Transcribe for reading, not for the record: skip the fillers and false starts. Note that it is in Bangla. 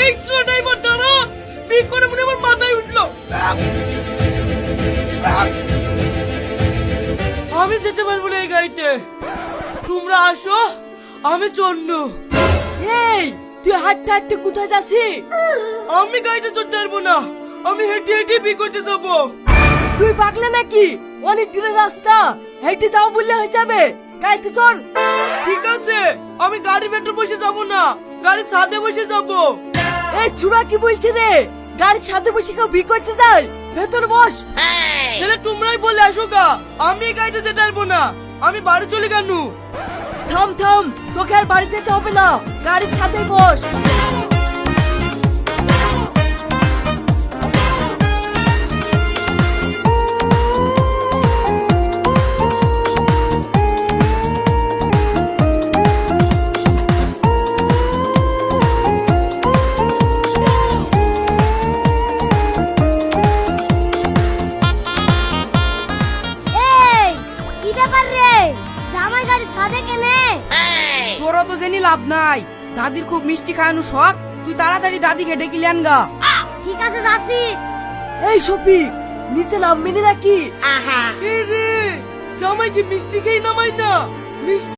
এক্সট্রা ড্রাইভারটা না পিক করে মনে আমার মাথায় উঠলো। আমি যেতে পারবো না এই গাড়িতে, তোমরা আসো, আমি চন্নু। এই তুই হাঁটতে হাঁটতে কোথায় যাচ্ছিস? আমি গাড়িতে চড়তে পারবো না, আমি হেঁটে হেঁটে বিয়ে করতে যাবো। তুই পাগলা নাকি? অনেক দূরের রাস্তা, হেঁটে যাও বললে হয়ে যাবে, গাড়িতে চল। ঠিক আছে, আমি গাড়ির ভেতর বসে যাবো না, গাড়ির ছাদে বসে যাবো। এই চূড়া কি বলছি রে? গাড়ির ছাদে বসে কেউ বিয়ে করতে যায়? ভেতর বস। তাহলে তোমরাই বলে আসো গা, আমি এই গাড়িতে যেতে পারবো না, আমি বাড়ি চলে গেল। থাম থাম, তোকে আর বাড়ি যেতে হবে না, গাড়ির ছাদে বস। এই কি ব্যাপার রে, জামাই গাড়ি সাদে কেনে? তোরা তো জেনে লাভ নাই, দাদির খুব মিষ্টি খাওয়ানো শখ, তুই তাড়াতাড়ি দাদিকে ডেকে লিয়ান গা। ঠিক আছে যাচ্ছি। এই শফিক, নিচে নামবি নাকি? জামাই কি মিষ্টি খেয়ে নামাই না? মিষ্টি